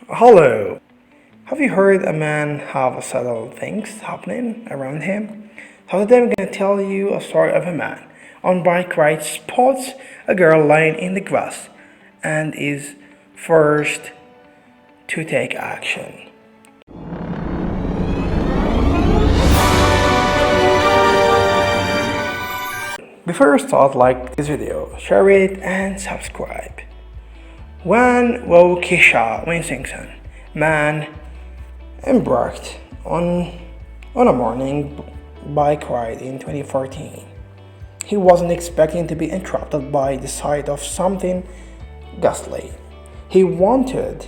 Hello. Have you heard a man have subtle things happening around him? So today I'm going to tell you a story of a man on bike ride spots a girl lying in the grass and is forced to take action. Before you start, like this video, share it and subscribe. When Waukesha Winsington, man embarked on a morning bike ride in 2014. He wasn't expecting to be interrupted by the sight of something ghastly. He wanted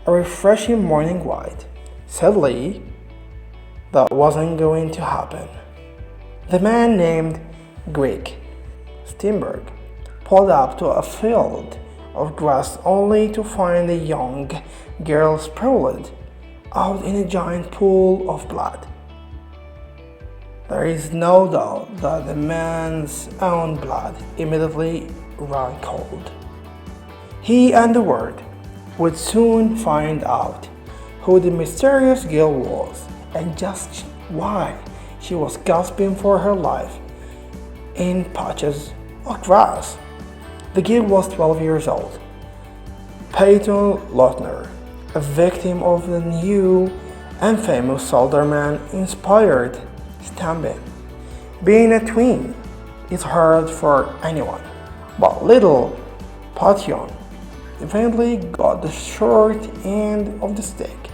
a refreshing morning ride. Sadly, that wasn't going to happen. The man named Greg Steinberg pulled up to a field of grass only to find a young girl sprawled out in a giant pool of blood. There is no doubt that the man's own blood immediately ran cold. He and the world would soon find out who the mysterious girl was and just why she was gasping for her life in patches of grass. The girl was 12 years old. Peyton Lautner, a victim of the new and famous Slender Man inspired stamping. Being a twin is hard for anyone, but little Pation eventually got the short end of the stick.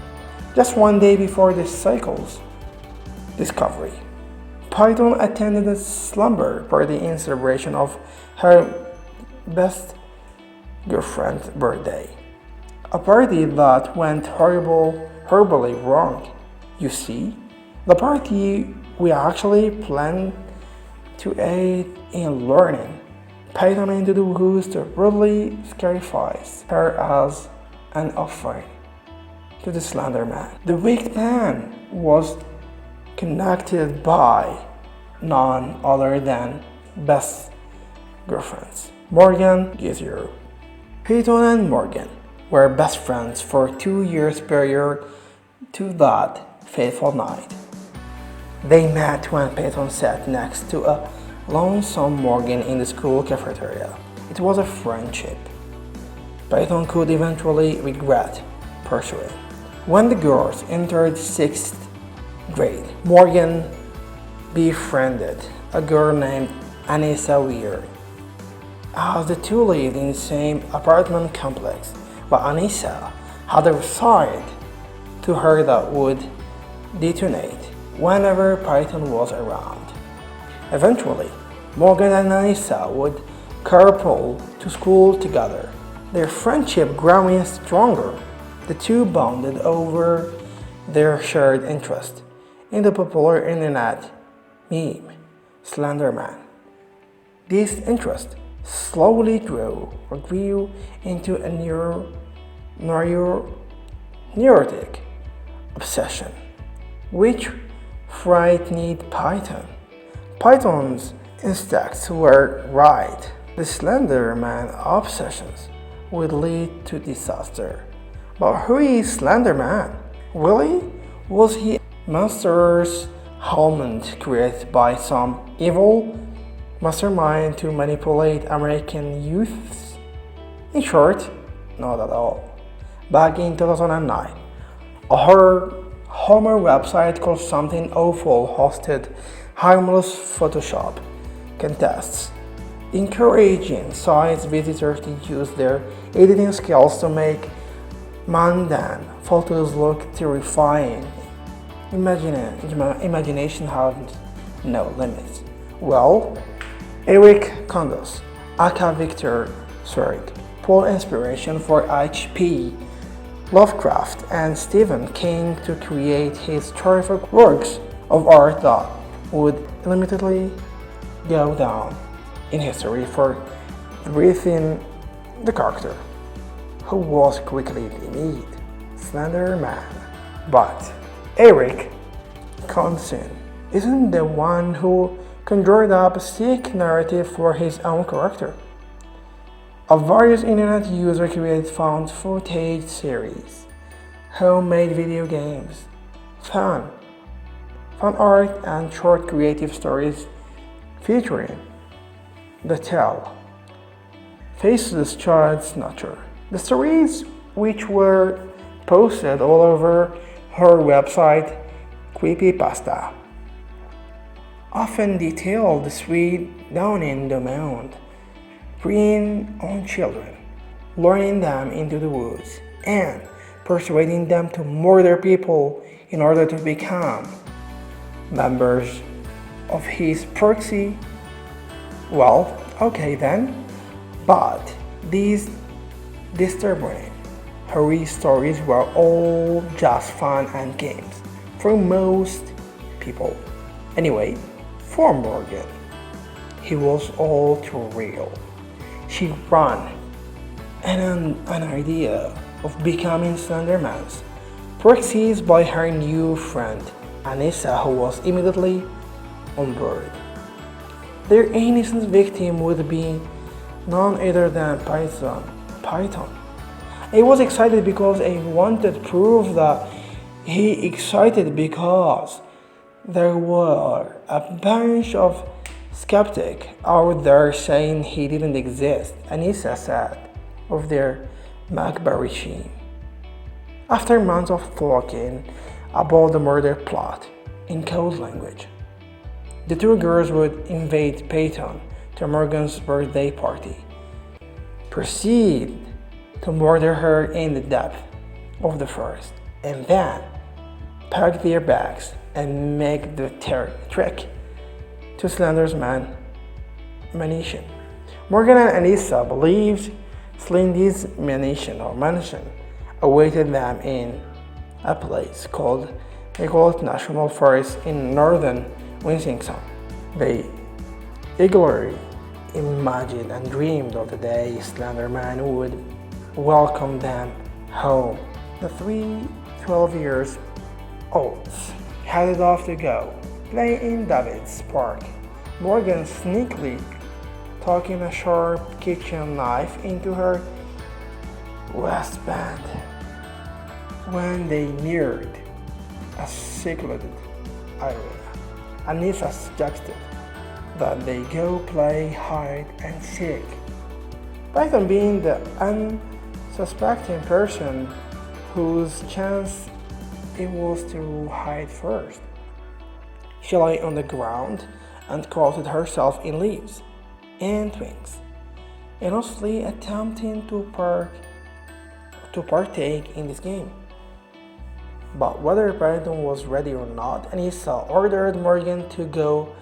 Just one day before the cycle's discovery, Python attended a slumber party in celebration of her best girlfriend's birthday. A party that went horribly wrong. You see, the party we actually planned to aid in learning Python into the woods to brutally sacrifice her as an offering to the Slender Man. The wicked man was connected by none other than best girlfriends, Morgan Geisier. Peyton and Morgan were best friends for 2 years prior to that fateful night. They met when Peyton sat next to a lonesome Morgan in the school cafeteria. It was a friendship Peyton could eventually regret pursuing. When the girls entered 6th grade, Morgan befriended a girl named Anissa Weir. As the two lived in the same apartment complex, but Anissa had a side to her that would detonate whenever Python was around. Eventually, Morgan and Anissa would carpool to school together. Their friendship growing stronger, the two bonded over their shared interest in the popular internet meme, Slender Man. This interest slowly grew into a neurotic obsession, which frightened Python. Python's instincts were right. The Slender Man obsessions would lead to disaster. But who is Slender Man? Really? Was he a monstrous helmet created by some evil mastermind to manipulate American youths? In short, not at all. Back in 2009, a horror website called Something Awful hosted harmless Photoshop contests, encouraging site visitors to use their editing skills to make mundane photos look terrifying. Imagination has no limits. Well, Eric Condos, aka Victor Zurich, pulled inspiration for H.P. Lovecraft and Stephen King to create his terrific works of art that would immediately go down in history for breathing the character, who was quickly deemed Slender Man. But Eric Consin isn't the one who conjured up a sick narrative for his own character. A various internet user created found footage series homemade video games, fun, fun art, and short creative stories featuring the tale faceless child's nature. The stories, which were posted all over her website, Creepypasta, often detailed the sweet dawning demand, preying on children, luring them into the woods, and persuading them to murder people in order to become members of his proxy. Well, okay then, but these disturbing, horror stories were all just fun and games for most people. Anyway, for Morgan, he was all too real. She ran an idea of becoming Slender Man's proxies by her new friend Anissa, who was immediately on board. Their innocent victim would be none other than Python. I was excited because I wanted proof that he excited because there were a bunch of skeptics out there saying he didn't exist, Anissa said of their Macberry team. After months of talking about the murder plot in code language, the two girls would invade Peyton to Morgan's birthday party, proceed to murder her in the depth of the forest, and then pack their bags and make the trek to Slender's mansion. Morgan and Anissa believed Slendy's mansion awaited them in a place called Nicollet National Forest in northern Wisconsin. They eagerly imagined and dreamed of the day Slender Man would welcome them home. The three 12-year-olds headed off to go play in David's Park. Morgan sneakily tucking a sharp kitchen knife into her waistband. When they neared a secluded area, Anissa suggested that they go play hide and seek. Python, being the unsuspecting person whose chance it was to hide first, she lay on the ground and coated herself in leaves and twigs, earnestly attempting to partake in this game. But whether Python was ready or not, Anissa ordered Morgan to go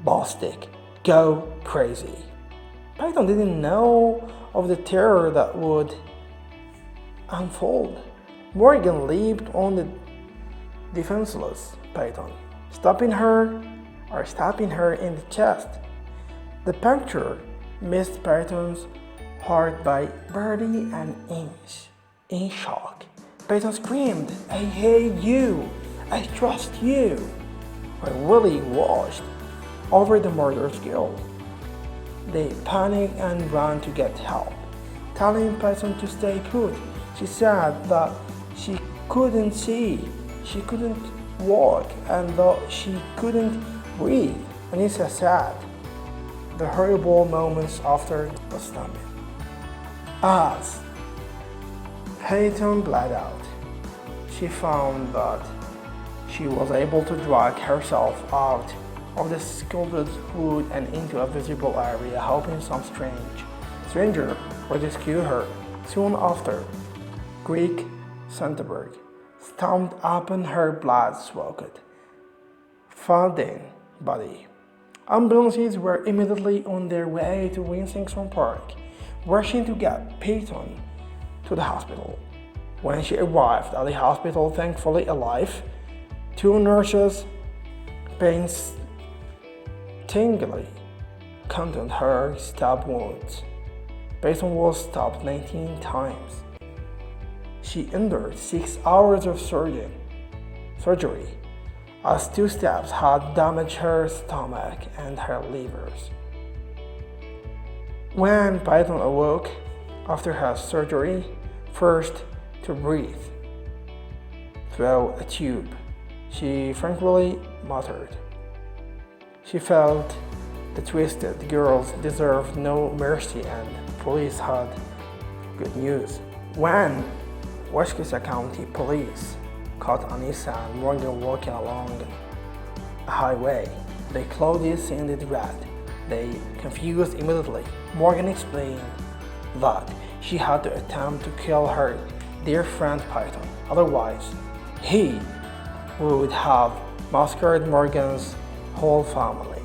ballistic, go crazy. Python didn't know of the terror that would unfold. Morgan leaped on the defenseless Python, stopping her in the chest. The puncture missed Python's heart by barely an inch. In shock, Python screamed, "I hate you! I trust you!" When Willie watched over the murderous girl, they panicked and ran to get help, telling Python to stay put. She said that she couldn't see, she couldn't walk, and that she couldn't breathe. Anissa said the horrible moments after the stabbing. As Peyton bled out, she found that she was able to drag herself out of the scalded wood and into a visible area, hoping some stranger would rescue her. Soon after, Greek Centerburg stomped upon her blood-soaked, fainting body. Ambulances were immediately on their way to Wisconsin Park, rushing to get Peyton to the hospital. When she arrived at the hospital, thankfully alive, two nurses painstakingly contained her stab wounds. Peyton was stabbed 19 times. She endured 6 hours of surgery, as 2 stabs had damaged her stomach and her livers. When Python awoke after her surgery, first to breathe, through a tube. She frankly muttered. She felt the twisted girls deserved no mercy and police had good news. When Washington County Police caught Anissa and Morgan walking along a highway, their clothes sounded red. They confused immediately. Morgan explained that she had to attempt to kill her dear friend Python. Otherwise, he would have massacred Morgan's whole family.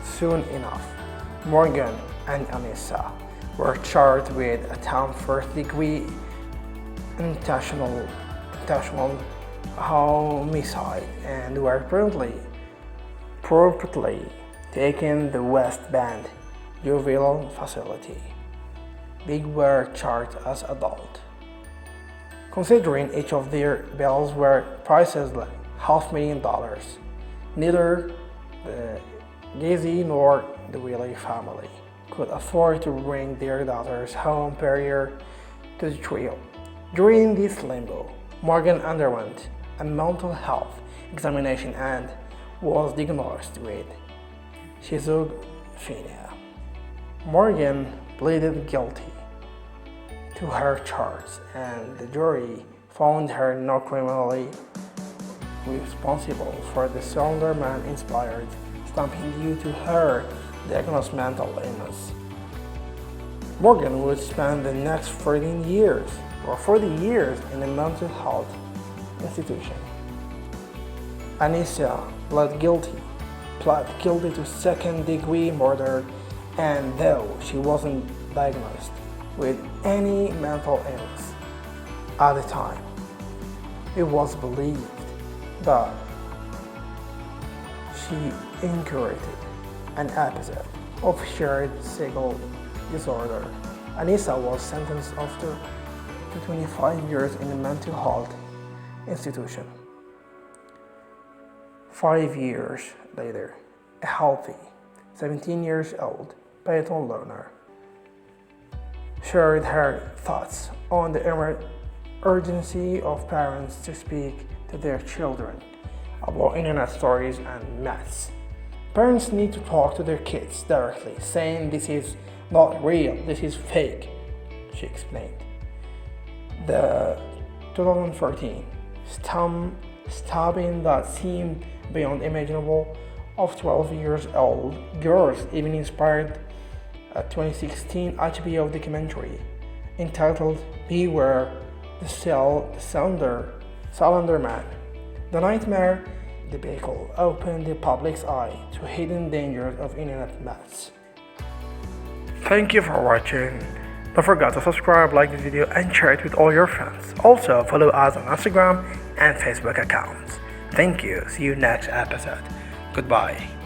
Soon enough, Morgan and Anissa were charged with attempt first-degree intentional homicide and were purportedly taken to the West Bend juvenile facility. They were charged as adults. Considering each of their bills were prices like $500,000, neither the Gazy nor the Wiley family could afford to bring their daughters home prior to the trial. During this limbo, Morgan underwent a mental health examination and was diagnosed with schizophrenia. Morgan pleaded guilty to her charges, and the jury found her not criminally responsible for the Slender Man inspired stamping due to her diagnosed mental illness. Morgan would spend the next 40 years in a mental health institution. Anissa pled guilty to second-degree murder, and though she wasn't diagnosed with any mental illness at the time, it was believed that she inherited an episode of shared cycle disorder. Anissa was sentenced to 25 years in a mental health institution. 5 years later, a healthy 17-year-old Peyton learner shared her thoughts on the urgency of parents to speak to their children about internet stories and myths. Parents need to talk to their kids directly, saying this is not real, this is fake, she explained. The 2014 stabbing that seemed beyond imaginable of 12-year-old girls even inspired a 2016 HBO documentary entitled Beware the Slender Man. The nightmare debacle opened the public's eye to hidden dangers of internet myths. Thank you for watching. Don't forget to subscribe, like this video, and share it with all your friends. Also, follow us on Instagram and Facebook accounts. Thank you. See you next episode. Goodbye.